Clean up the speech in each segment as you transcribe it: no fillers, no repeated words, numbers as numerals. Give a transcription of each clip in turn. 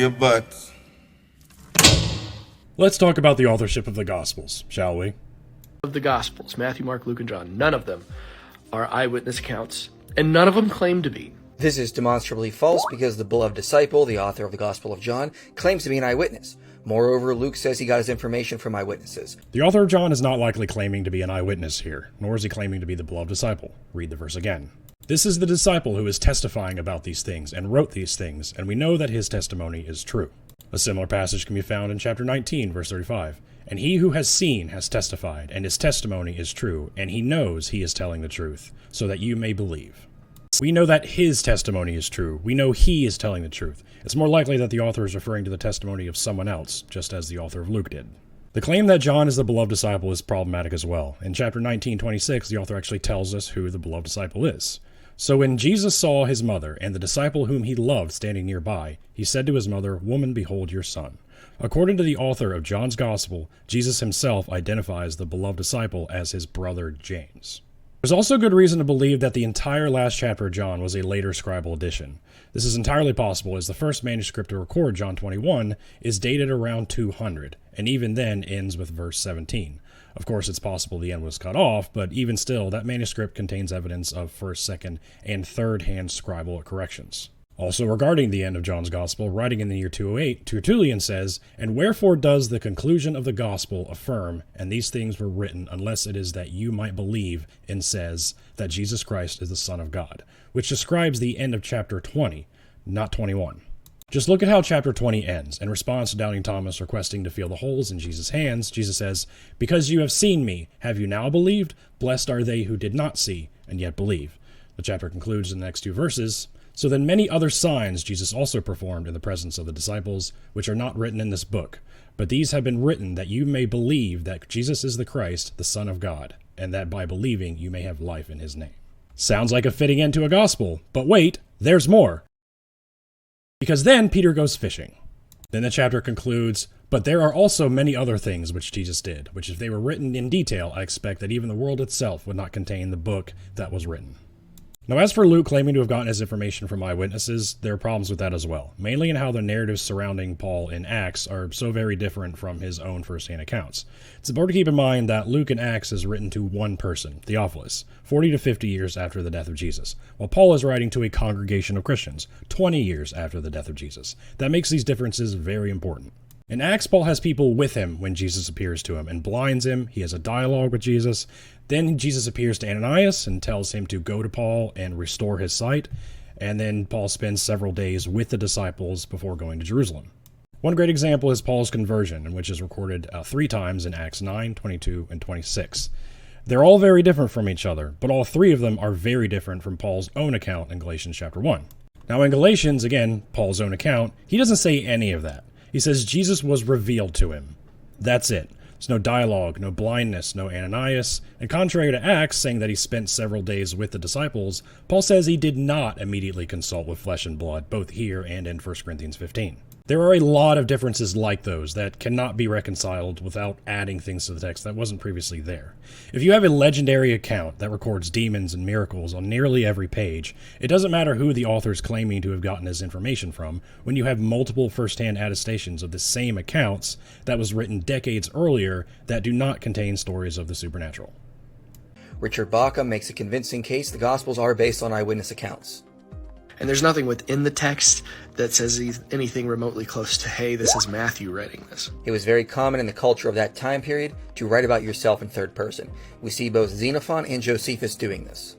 your butts. Let's talk about the authorship of the Gospels, shall we? Of the Gospels, Matthew, Mark, Luke, and John, none of them are eyewitness accounts, and none of them claim to be. This is demonstrably false because the beloved disciple, the author of the Gospel of John, claims to be an eyewitness. Moreover, Luke says he got his information from eyewitnesses. The author of John is not likely claiming to be an eyewitness here, nor is he claiming to be the beloved disciple. Read the verse again. This is the disciple who is testifying about these things and wrote these things, and we know that his testimony is true. A similar passage can be found in chapter 19, verse 35. And he who has seen has testified, and his testimony is true, and he knows he is telling the truth, so that you may believe. We know that his testimony is true. We know he is telling the truth. It's more likely that the author is referring to the testimony of someone else, just as the author of Luke did. The claim that John is the beloved disciple is problematic as well. In chapter 19:26, the author actually tells us who the beloved disciple is. So when Jesus saw his mother and the disciple whom he loved standing nearby, he said to his mother, "Woman, behold your son." According to the author of John's Gospel, Jesus himself identifies the beloved disciple as his brother James. There's also good reason to believe that the entire last chapter of John was a later scribal addition. This is entirely possible, as the first manuscript to record John 21 is dated around 200, and even then ends with verse 17. Of course, it's possible the end was cut off, but even still, that manuscript contains evidence of first, second, and third-hand scribal corrections. Also regarding the end of John's Gospel, writing in the year 208, Tertullian says, "And wherefore does the conclusion of the Gospel affirm, and these things were written, unless it is that you might believe, and says, that Jesus Christ is the Son of God," which describes the end of chapter 20, not 21. Just look at how chapter 20 ends. In response to doubting Thomas requesting to feel the holes in Jesus' hands, Jesus says, "Because you have seen me, have you now believed? Blessed are they who did not see, and yet believe." The chapter concludes in the next two verses. So then many other signs Jesus also performed in the presence of the disciples, which are not written in this book. But these have been written that you may believe that Jesus is the Christ, the Son of God, and that by believing you may have life in his name. Sounds like a fitting end to a gospel, but wait, there's more. Because then Peter goes fishing. Then the chapter concludes, "But there are also many other things which Jesus did, which if they were written in detail, I expect that even the world itself would not contain the book that was written." Now, as for Luke claiming to have gotten his information from eyewitnesses, there are problems with that as well, mainly in how the narratives surrounding Paul in Acts are so very different from his own first-hand accounts. It's important to keep in mind that Luke in Acts is written to one person, Theophilus, 40 to 50 years after the death of Jesus, while Paul is writing to a congregation of Christians, 20 years after the death of Jesus. That makes these differences very important. In Acts, Paul has people with him when Jesus appears to him and blinds him. He has a dialogue with Jesus. Then Jesus appears to Ananias and tells him to go to Paul and restore his sight. And then Paul spends several days with the disciples before going to Jerusalem. One great example is Paul's conversion, which is recorded 3 times in Acts 9, 22, and 26. They're all very different from each other, but all 3 of them are very different from Paul's own account in Galatians chapter 1. Now in Galatians, again, Paul's own account, he doesn't say any of that. He says Jesus was revealed to him. That's it. There's no dialogue, no blindness, no Ananias. And contrary to Acts, saying that he spent several days with the disciples, Paul says he did not immediately consult with flesh and blood, both here and in 1 Corinthians 15. There are a lot of differences like those that cannot be reconciled without adding things to the text that wasn't previously there. If you have a legendary account that records demons and miracles on nearly every page, it doesn't matter who the author is claiming to have gotten his information from when you have multiple first-hand attestations of the same accounts that was written decades earlier that do not contain stories of the supernatural. Richard Bauckham makes a convincing case the Gospels are based on eyewitness accounts. And there's nothing within the text that says anything remotely close to, hey, this is Matthew writing this. It was very common in the culture of that time period to write about yourself in third person. We see both Xenophon and Josephus doing this.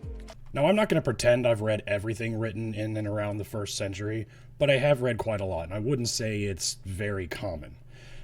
Now, I'm not going to pretend I've read everything written in and around the 1st century, but I have read quite a lot, and I wouldn't say it's very common.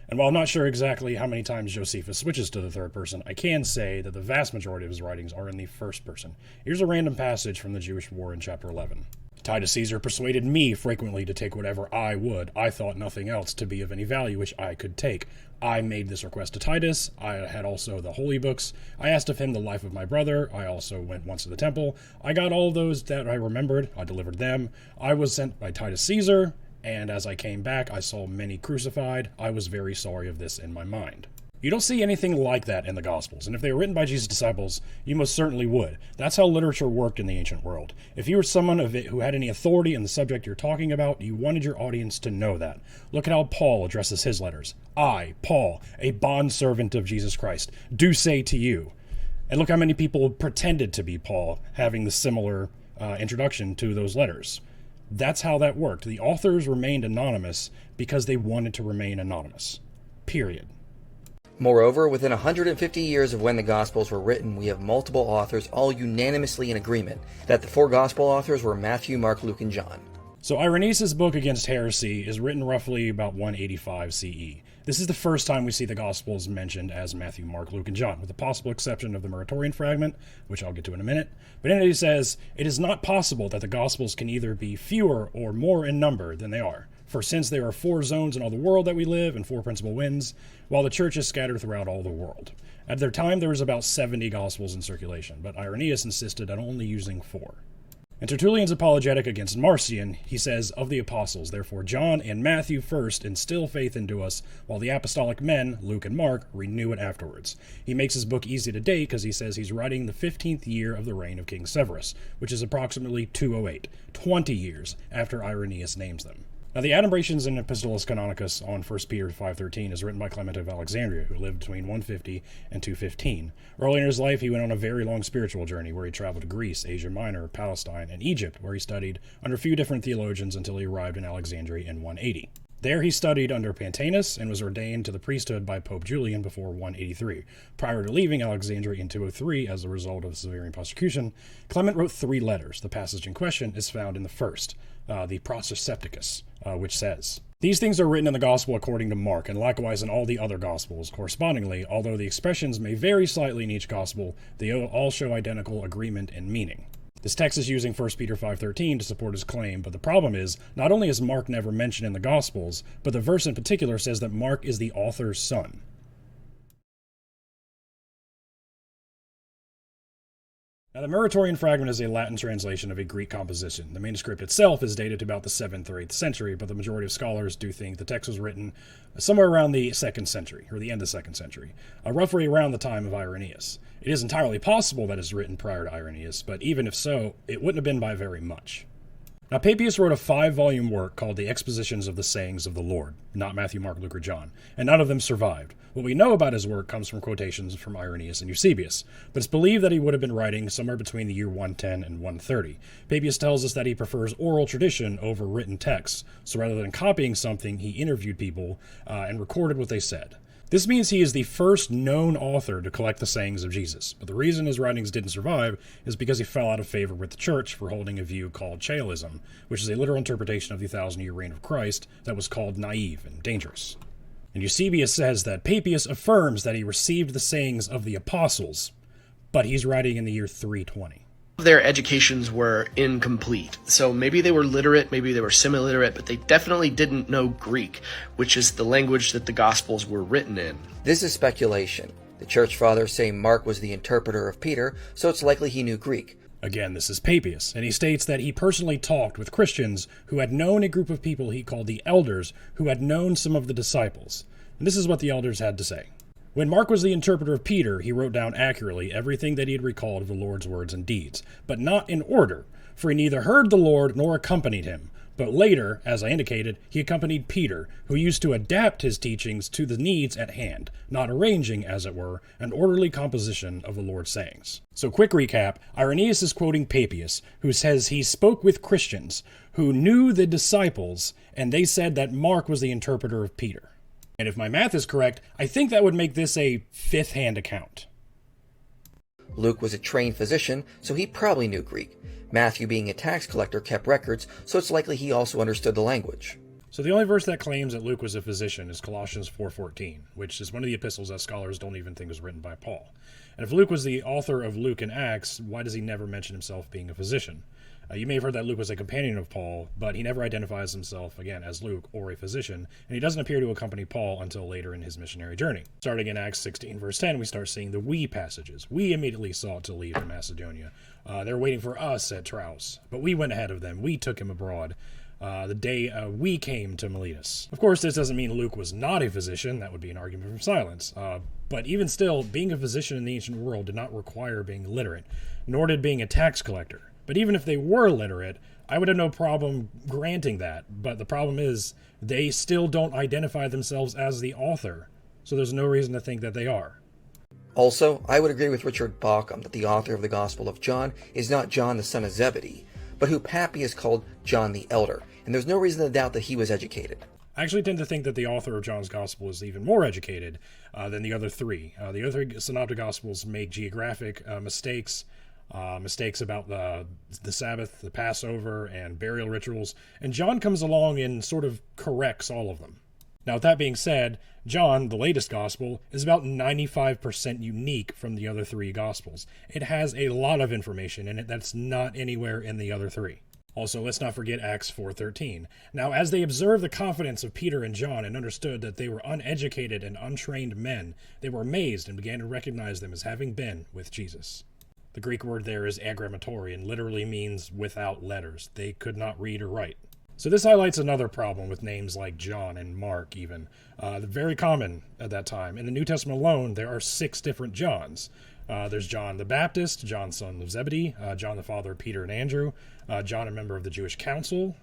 And while I'm not sure exactly how many times Josephus switches to the 3rd person, I can say that the vast majority of his writings are in the 1st person. Here's a random passage from the Jewish War in chapter 11. Titus Caesar persuaded me frequently to take whatever I would. I thought nothing else to be of any value which I could take. I made this request to Titus. I had also the holy books. I asked of him the life of my brother. I also went once to the temple. I got all those that I remembered. I delivered them. I was sent by Titus Caesar, and as I came back, I saw many crucified. I was very sorry of this in my mind. You don't see anything like that in the Gospels, and if they were written by Jesus' disciples, you most certainly would. That's how literature worked in the ancient world. If you were someone of it who had any authority in the subject you're talking about, you wanted your audience to know that. Look at how Paul addresses his letters. I, Paul, a bondservant of Jesus Christ, do say to you. And look how many people pretended to be Paul, having the similar introduction to those letters. That's how that worked. The authors remained anonymous because they wanted to remain anonymous. Period. Moreover, within 150 years of when the Gospels were written, we have multiple authors all unanimously in agreement that the four Gospel authors were Matthew, Mark, Luke, and John. So Irenaeus' book Against Heresy is written roughly about 185 CE. This is the first time we see the Gospels mentioned as Matthew, Mark, Luke, and John, with the possible exception of the Muratorian fragment, which I'll get to in a minute. But in it he says, it is not possible that the Gospels can either be fewer or more in number than they are. For since there are 4 zones in all the world that we live, and 4 principal winds, while the church is scattered throughout all the world. At their time, there was about 70 Gospels in circulation, but Irenaeus insisted on only using 4. In Tertullian's apologetic against Marcion, he says, of the apostles, therefore John and Matthew first instill faith into us, while the apostolic men, Luke and Mark, renew it afterwards. He makes his book easy to date because he says he's writing the 15th year of the reign of King Severus, which is approximately 208, 20 years after Irenaeus names them. Now, the Adumbrations in Epistolus Canonicus on 1 Peter 5:13 is written by Clement of Alexandria, who lived between 150 and 215. Early in his life, he went on a very long spiritual journey where he traveled to Greece, Asia Minor, Palestine, and Egypt, where he studied under a few different theologians until he arrived in Alexandria in 180. There he studied under Pantaenus and was ordained to the priesthood by Pope Julian before 183. Prior to leaving Alexandria in 203 as a result of Severian persecution, Clement wrote 3 letters. The passage in question is found in the first, the Proster Septicus, which says, these things are written in the Gospel according to Mark, and likewise in all the other Gospels. Correspondingly, although the expressions may vary slightly in each Gospel, they all show identical agreement and meaning. This text is using 1 Peter 5:13 to support his claim, but the problem is, not only is Mark never mentioned in the Gospels, but the verse in particular says that Mark is the author's son. Now, the Muratorian fragment is a Latin translation of a Greek composition. The manuscript itself is dated to about the 7th or 8th century, but the majority of scholars do think the text was written somewhere around the 2nd century, or the end of the 2nd century, roughly around the time of Irenaeus. It is entirely possible that it's written prior to Irenaeus, but even if so, it wouldn't have been by very much. Now, Papias wrote a 5-volume work called The Expositions of the Sayings of the Lord, not Matthew, Mark, Luke, or John, and none of them survived. What we know about his work comes from quotations from Irenaeus and Eusebius, but it's believed that he would have been writing somewhere between the year 110 and 130. Papias tells us that he prefers oral tradition over written texts, so rather than copying something, he interviewed people and recorded what they said. This means he is the first known author to collect the sayings of Jesus, but the reason his writings didn't survive is because he fell out of favor with the church for holding a view called Chaelism, which is a literal interpretation of the 1,000-year reign of Christ that was called naive and dangerous. And Eusebius says that Papias affirms that he received the sayings of the apostles, but he's writing in the year 320. Their educations were incomplete. So maybe they were literate, maybe they were semi-literate, but they definitely didn't know Greek, which is the language that the Gospels were written in. This is speculation. The church fathers say Mark was the interpreter of Peter, so it's likely he knew Greek. Again, this is Papias, and he states that he personally talked with Christians who had known a group of people he called the elders, who had known some of the disciples. And this is what the elders had to say. When Mark was the interpreter of Peter, he wrote down accurately everything that he had recalled of the Lord's words and deeds, but not in order, for he neither heard the Lord nor accompanied him. But later, as I indicated, he accompanied Peter, who used to adapt his teachings to the needs at hand, not arranging, as it were, an orderly composition of the Lord's sayings. So quick recap, Irenaeus is quoting Papias, who says he spoke with Christians who knew the disciples, and they said that Mark was the interpreter of Peter. And if my math is correct, I think that would make this a 5th-hand account. Luke was a trained physician, so he probably knew Greek. Matthew, being a tax collector, kept records, so it's likely he also understood the language. So the only verse that claims that Luke was a physician is Colossians 4:14, which is one of the epistles that scholars don't even think was written by Paul. And if Luke was the author of Luke and Acts, why does he never mention himself being a physician? You may have heard that Luke was a companion of Paul, but he never identifies himself, again, as Luke or a physician, and he doesn't appear to accompany Paul until later in his missionary journey. Starting in Acts 16, verse 10, we start seeing the we passages. We immediately sought to leave to Macedonia. They were waiting for us at Troas, but we went ahead of them. We took him abroad. the day we came to Miletus. Of course, this doesn't mean Luke was not a physician. That would be an argument from silence. But even still, being a physician in the ancient world did not require being literate, nor did being a tax collector. But even if they were literate, I would have no problem granting that. But the problem is, they still don't identify themselves as the author, so there's no reason to think that they are. Also, I would agree with Richard Bauckham that the author of the Gospel of John is not John the son of Zebedee, but who Papias called John the Elder, and there's no reason to doubt that he was educated. I actually tend to think that the author of John's Gospel is even more educated than the other three. The other synoptic Gospels make geographic mistakes, mistakes about the Sabbath, the Passover, and burial rituals, and John comes along and sort of corrects all of them. Now, with that being said, John, the latest Gospel, is about 95% unique from the other three Gospels. It has a lot of information in it that's not anywhere in the other three. Also, let's not forget Acts 4:13. Now, as they observed the confidence of Peter and John and understood that they were uneducated and untrained men, they were amazed and began to recognize them as having been with Jesus. The Greek word there is agrammatori and literally means without letters. They could not read or write. So this highlights another problem with names like John and Mark even. Very common at that time. In the New Testament alone, there are 6 different Johns. There's John the Baptist, John son of Zebedee, John the father of Peter and Andrew, John a member of the Jewish council,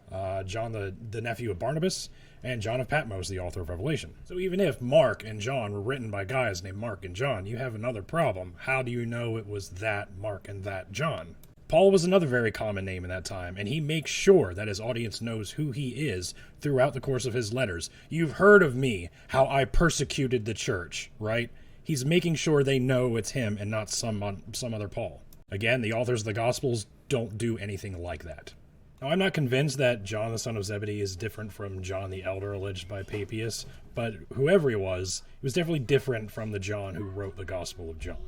John the nephew of Barnabas, and John of Patmos, the author of Revelation. So even if Mark and John were written by guys named Mark and John, you have another problem. How do you know it was that Mark and that John? Paul was another very common name in that time, and he makes sure that his audience knows who he is throughout the course of his letters. You've heard of me, how I persecuted the church, right? He's making sure they know it's him and not some other Paul. Again, the authors of the Gospels don't do anything like that. Now, I'm not convinced that John the son of Zebedee is different from John the Elder alleged by Papias, but whoever he was definitely different from the John who wrote the Gospel of John.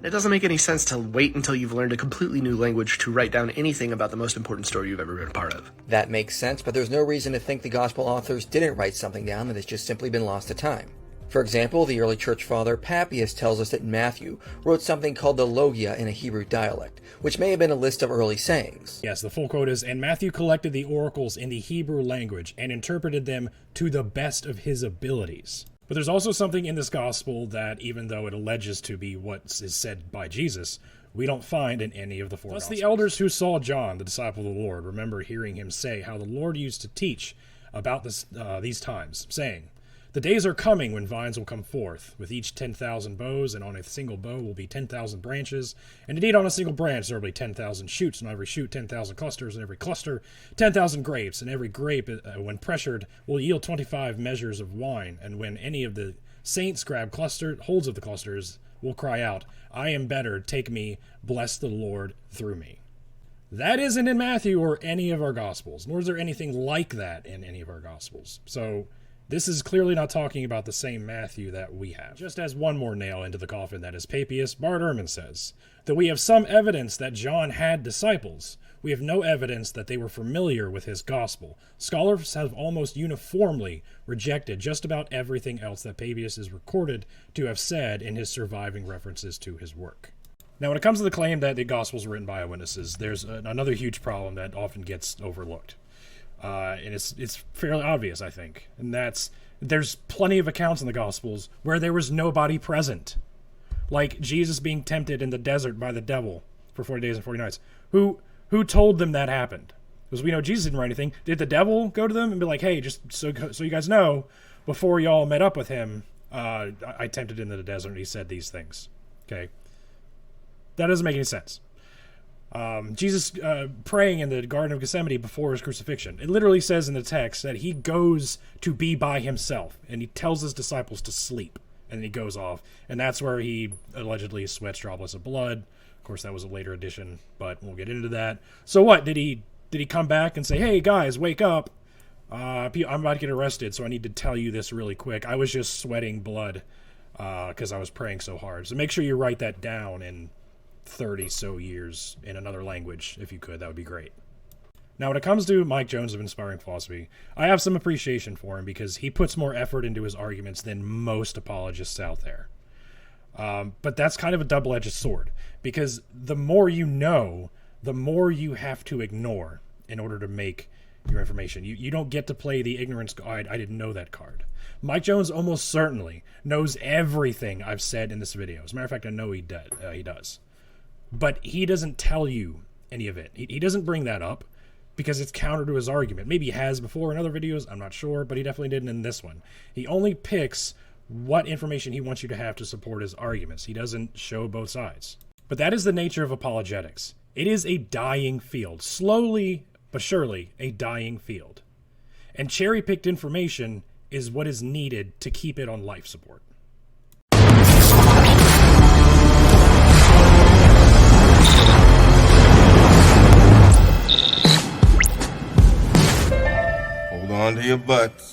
It doesn't make any sense to wait until you've learned a completely new language to write down anything about the most important story you've ever been a part of. That makes sense, but there's no reason to think the Gospel authors didn't write something down that has just simply been lost to time. For example, the early church father Papias tells us that Matthew wrote something called the Logia in a Hebrew dialect, which may have been a list of early sayings. Yes, the full quote is, "And Matthew collected the oracles in the Hebrew language and interpreted them to the best of his abilities." But there's also something in this gospel that, even though it alleges to be what is said by Jesus, we don't find in any of the 4 Gospels. Thus, the elders who saw John, the disciple of the Lord, remember hearing him say how the Lord used to teach about these times, saying, "The days are coming when vines will come forth, with each 10,000 boughs, and on a single bough will be 10,000 branches. And indeed on a single branch there will be 10,000 shoots, and on every shoot 10,000 clusters, and every cluster 10,000 grapes. And every grape, when pressured, will yield 25 measures of wine. And when any of the saints grab holds of the clusters, will cry out, 'I am better, take me, bless the Lord through me.'" That isn't in Matthew or any of our Gospels, nor is there anything like that in any of our Gospels. So this is clearly not talking about the same Matthew that we have. Just as one more nail into the coffin that is Papias, Bart Ehrman says that we have some evidence that John had disciples. We have no evidence that they were familiar with his gospel. Scholars have almost uniformly rejected just about everything else that Papias is recorded to have said in his surviving references to his work. Now, when it comes to the claim that the Gospels were written by eyewitnesses, there's another huge problem that often gets overlooked. And it's fairly obvious, I think. And there's plenty of accounts in the Gospels where there was nobody present. Like Jesus being tempted in the desert by the devil for 40 days and 40 nights. Who told them that happened? Because we know Jesus didn't write anything. Did the devil go to them and be like, "Hey, just so you guys know, before y'all met up with him, I tempted him in the desert and he said these things." Okay? That doesn't make any sense. Jesus praying in the Garden of Gethsemane before his crucifixion. It literally says in the text that he goes to be by himself, and he tells his disciples to sleep, and then he goes off. And that's where he allegedly sweats droplets of blood. Of course, that was a later addition, but we'll get into that. So what? Did he come back and say, "Hey, guys, wake up. I'm about to get arrested, so I need to tell you this really quick. I was just sweating blood because I was praying so hard." So make sure you write that down in 30 so years in another language, if you could. That would be great. Now, when it comes to Mike Jones of Inspiring Philosophy, I have some appreciation for him because he puts more effort into his arguments than most apologists out there. But that's kind of a double-edged sword, because the more you know, the more you have to ignore in order to make your information. You don't get to play the ignorance card. I didn't know that card. Mike Jones almost certainly knows everything I've said in this video. As a matter of fact, I know he does. But he doesn't tell you any of it. He doesn't bring that up because it's counter to his argument. Maybe he has before in other videos, I'm not sure, but he definitely didn't in this one. He only picks what information he wants you to have to support his arguments. He doesn't show both sides. But that is the nature of apologetics. It is a dying field. Slowly but surely, a dying field. And cherry-picked information is what is needed to keep it on life support. Hold on to your butts.